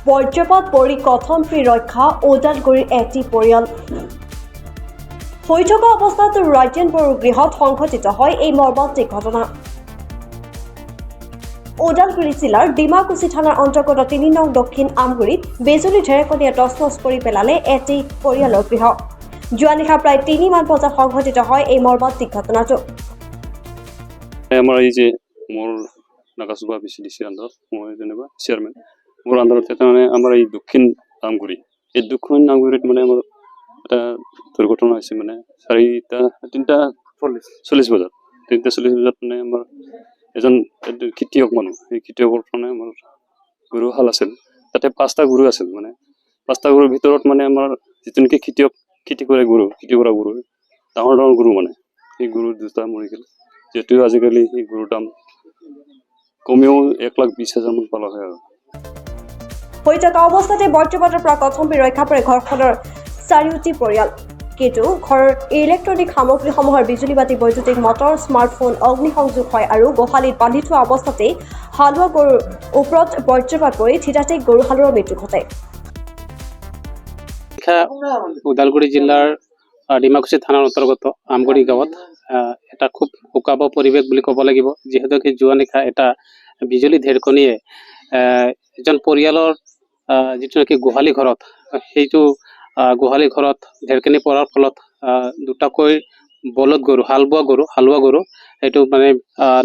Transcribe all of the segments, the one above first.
বজ্ৰপাত পৰি কথনফি ৰক্ষা ওদালগুৰিৰ এটি পৰিয়াল। হৈ থকা অৱস্থাত ৰাজেন বড়োৰ গৃহত সংঘটিত হয় এই মৰ্মান্তিক ঘটনা। ওদালগুৰি জিলাৰ ডিমাকুচি থানাৰ অন্তৰ্গত ৩ নং দক্ষিণ আমগুৰিত বিজুলী ঢেৰেকণিয়ে তছনছ কৰি পেলালে এটি পৰিয়ালৰ গৃহ। যোৱা নিশা প্ৰায় ৩ মান বজাত সংঘটিত হয় এই মৰ্মান্তিক ঘটনাটো। আমাৰ এই যে মোৰ নাগাচুবা বিচিডিচিৰ আণ্ডাৰত মই যেনিবা চেয়াৰমেন মোৰ আণ্ডাৰত এটা মানে আমাৰ এই দক্ষিণ আমগুৰি এই দক্ষিণ আমগুৰিত মানে আমাৰ এটা দুৰ্ঘটনা হৈছে মানে 3:40 বজাত 3:40 বজাত মানে আমাৰ এজন খেতিয়ক মানুহ এই খেতিয়কৰ মানে আমাৰ গৰু হাল আছিল তাতে 5টা গৰু আছিল মানে 5টা গৰুৰ ভিতৰত মানে আমাৰ যিটো নেকি খেতিয়ক খেতি কৰা গৰু ডাঙৰ ডাঙৰ গৰু মানে সেই গৰু দুটা মৰি গ'ল। যেহেতু আজিকালি এই গৰুৰ দাম কমেও 1,20,000 মান পালা হয় আৰু হৈ থকা অৱস্থাতে বজ্ৰপাতৰ পৰা কথনফি ৰক্ষা পৰে ঘৰখনৰ 4টি পৰিয়াল। কিন্তু ঘৰৰ ইলেক্ট্ৰনিক সামগ্ৰীসমূহৰ বিজুলী বাতি বৈদ্যুতিক মটৰ স্মাৰ্টফোন অগ্নিসংযোগ হয় আৰু গোহালিত বান্ধি থোৱা অৱস্থাতেই হালোৱা গৰুৰ ওপৰত বজ্ৰপাত পৰি থিতাতে গৰুহালৰ মৃত্যু ঘটে। ওদালগুৰি জিলাৰ ডিমাকুচি থানাৰ অন্তৰ্গত আমগুৰি গাঁৱত এটা খুব শোকাব পৰিৱেশ বুলি ক'ব লাগিব, যিহেতু যোৱা নিশা এটা বিজুলী ঢেৰেকণিয়ে এজন পৰিয়ালৰ যিটো নেকি গোহালি ঘৰত সেইটো গোহালি ঘৰত ঢেৰেকণি পৰাৰ ফলত দুটাকৈ বলদ গৰু হালোৱা গৰু সেইটো মানে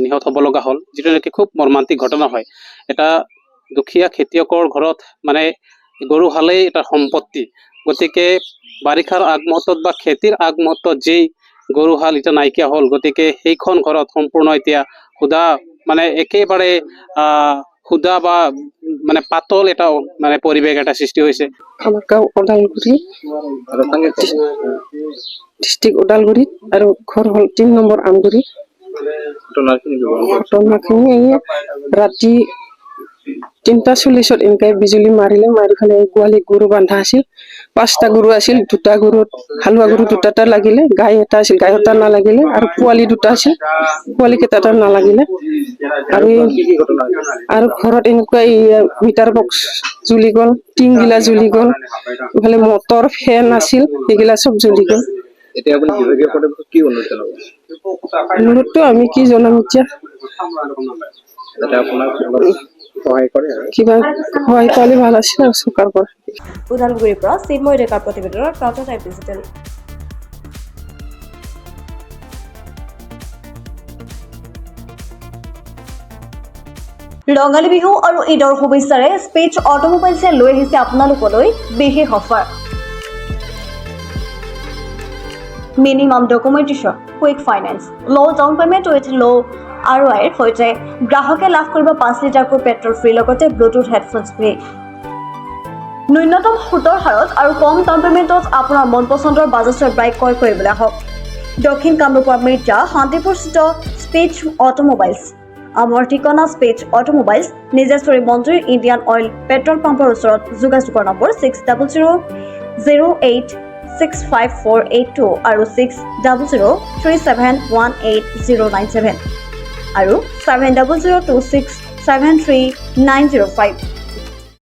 নিহত হ'ব লগা হ'ল, যিটো নেকি খুব মৰ্মান্তিক ঘটনা হয়। এটা দুখীয়া খেতিয়কৰ ঘৰত মানে গৰু হালেই এটা সম্পত্তি, গতিকে বাৰিষাৰ আগমুহূৰ্তত বা খেতিৰ আগমুহূৰ্তত যেই গৰু হাল এতিয়া নাইকিয়া হ'ল, গতিকে সেইখন ঘৰত সম্পূৰ্ণ এতিয়া সুদা মানে একেবাৰে সুদা বা মানে পাতল এটা মানে পৰিৱেশ এটা সৃষ্টি হৈছে। আমাৰ গাঁও ওদালগুৰি ডিষ্ট্ৰিক্ট ওদালগুৰিত আৰু ঘৰ হ'ল 3 নম্বৰ আমগুৰি। ঘটনাখিনি ৰাতি 3:40 এনেকৈ বিজুলী মাৰি পেলাই গোৱালি গৰু বন্ধা আছিল। 5টা গৰু আছিল, 2টা গৰুত হালোৱা গৰু 2টা লাগিলে, গাই এটা আছিল, গাই এটা নালাগিলে আৰু পোৱালি 2টা আছিল, পোৱালি কেইটা নালাগিলে। আৰু ঘৰত এনেকুৱা মিটাৰ বক্স জ্বলি গ'ল, টিংগিলা জ্বলি গ'ল, ইফালে মটৰ ফেন আছিল, সেইগিলা চব জ্বলি গ'ল। অনুৰোধটো আমি কি জনাম এতিয়া, কিবা সহায় পালে ভাল আছিল আৰু চৰকাৰৰ পৰা। ওদালগুৰিৰ পৰা চিন্ময় ডেকাৰ প্ৰতিবেদনত প্ৰান্ত টাইম ডিজিটেল। ৰঙালী বিহু আৰু ঈদৰ শুভেচ্ছাৰে স্পেচ অটোমোবাইলছে লৈ আহিছে আপোনালোকলৈ বিশেষ offer. Minimum documentation, quick finance, ল' ডাউন পেমেণ্ট উইথ ল' ROIৰ সৈতে গ্ৰাহকে লাভ কৰিব 5 লিটাৰকৈ পেট্ৰল ফ্ৰী, লগতে ব্লুটুথ হেডফোনছ ফ্ৰী। ন্যূনতম সুতৰ হাৰত আৰু কম ডাউন পেমেণ্টত আপোনাৰ মন পচন্দৰ বাজাজৰ বাইক ক্ৰয় কৰিবলৈ আহক দক্ষিণ কামৰূপৰ মিৰ্জা শান্তিপুৰস্থিত স্পেচ অটোমোবাইলছ। আমাৰ ঠিকনা স্পেচ অটোমোবাইলছ, নিজেশ্বৰী মঞ্জুৰী ইণ্ডিয়ান অইল পেট্ৰল পাম্পৰ ওচৰত। যোগাযোগৰ নম্বৰ 6000086548 আৰু 6003718097 আৰু 7002673905।